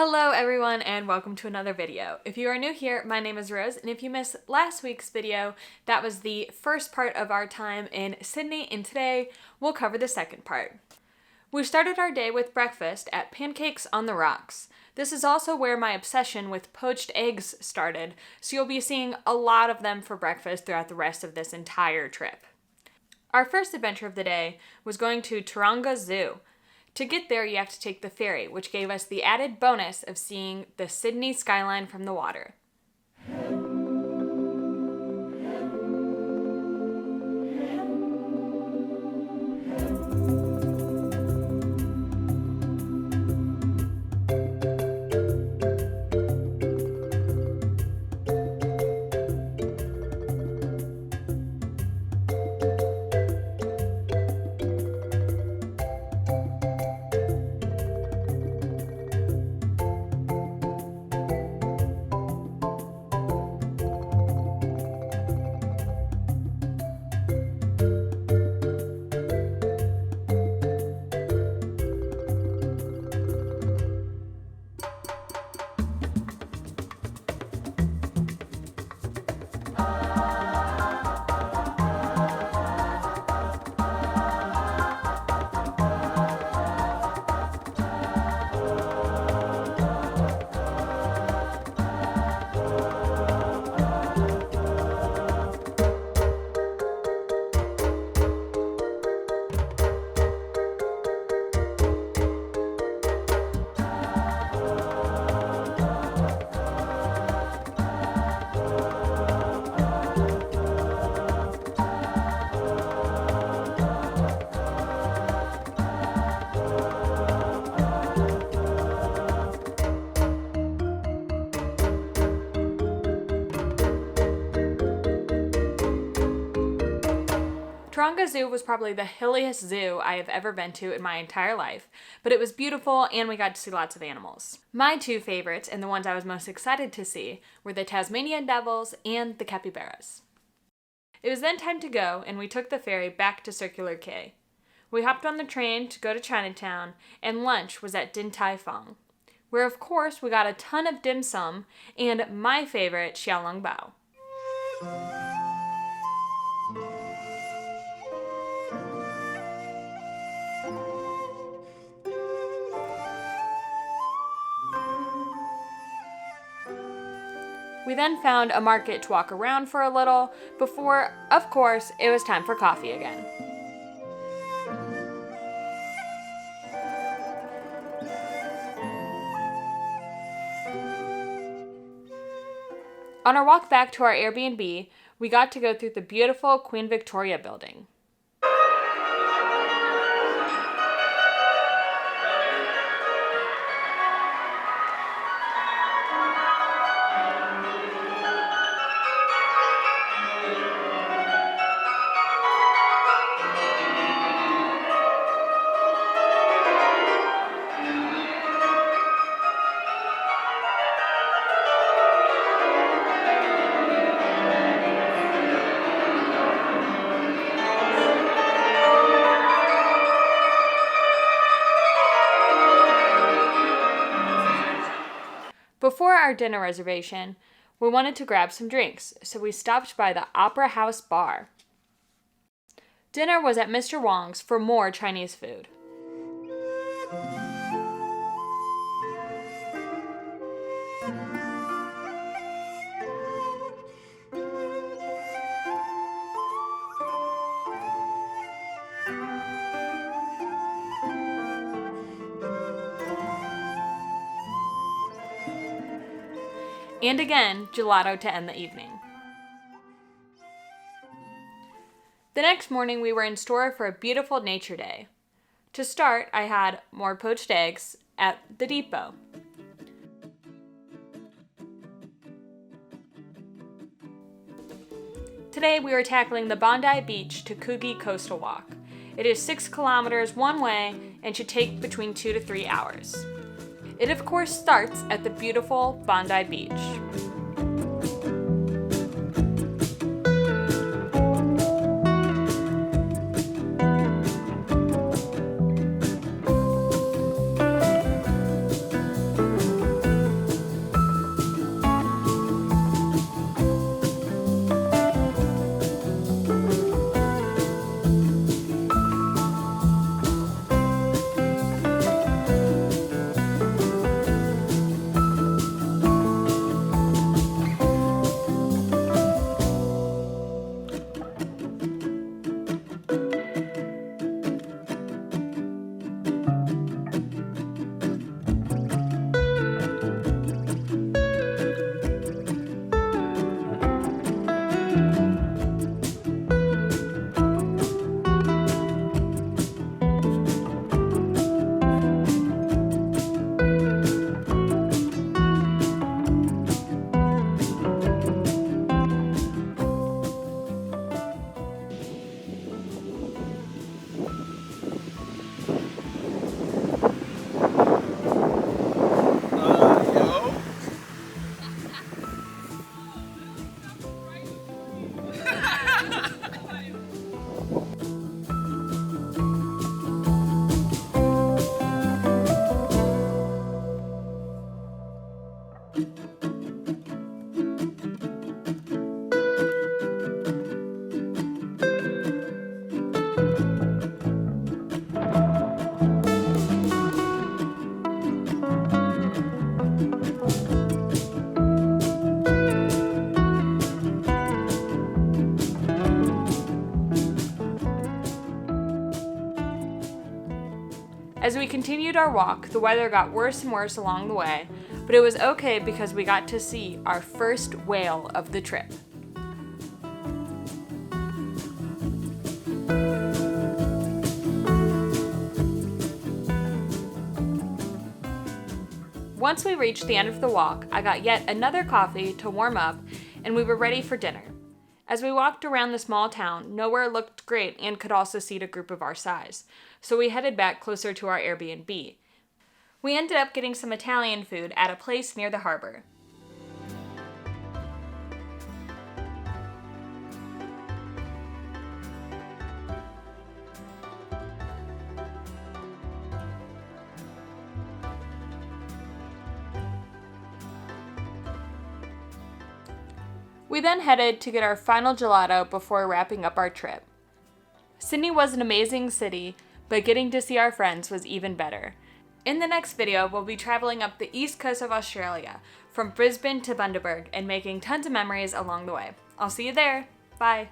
Hello everyone and welcome to another video. If you are new here, my name is Rose, and if you missed last week's video, that was the first part of our time in Sydney, and today we'll cover the second part. We started our day with breakfast at Pancakes on the Rocks. This is also where my obsession with poached eggs started, so you'll be seeing a lot of them for breakfast throughout the rest of this entire trip. Our first adventure of the day was going to Taronga Zoo. To get there, you have to take the ferry, which gave us the added bonus of seeing the Sydney skyline from the water. Taronga Zoo was probably the hilliest zoo I have ever been to in my entire life, but it was beautiful and we got to see lots of animals. My two favorites, and the ones I was most excited to see, were the Tasmanian devils and the capybaras. It was then time to go, and we took the ferry back to Circular Quay. We hopped on the train to go to Chinatown, and lunch was at Din Tai Fung, where of course we got a ton of dim sum and my favorite, xiaolong bao. We then found a market to walk around for a little before, of course, it was time for coffee again. On our walk back to our Airbnb, we got to go through the beautiful Queen Victoria building. Before our dinner reservation, we wanted to grab some drinks, so we stopped by the Opera House Bar. Dinner was at Mr. Wong's for more Chinese food. And again, gelato to end the evening. The next morning, we were in store for a beautiful nature day. To start, I had more poached eggs at the depot. Today, we were tackling the Bondi Beach to Coogee Coastal walk. It is 6 kilometers one way and should take between 2 to 3 hours. It of course starts at the beautiful Bondi Beach. As we continued our walk, the weather got worse and worse along the way, but it was okay because we got to see our first whale of the trip. Once we reached the end of the walk, I got yet another coffee to warm up, and we were ready for dinner. As we walked around the small town, nowhere looked great and could also seat a group of our size, so we headed back closer to our Airbnb. We ended up getting some Italian food at a place near the harbor. We then headed to get our final gelato before wrapping up our trip. Sydney was an amazing city, but getting to see our friends was even better. In the next video, we'll be traveling up the east coast of Australia, from Brisbane to Bundaberg, and making tons of memories along the way. I'll see you there. Bye.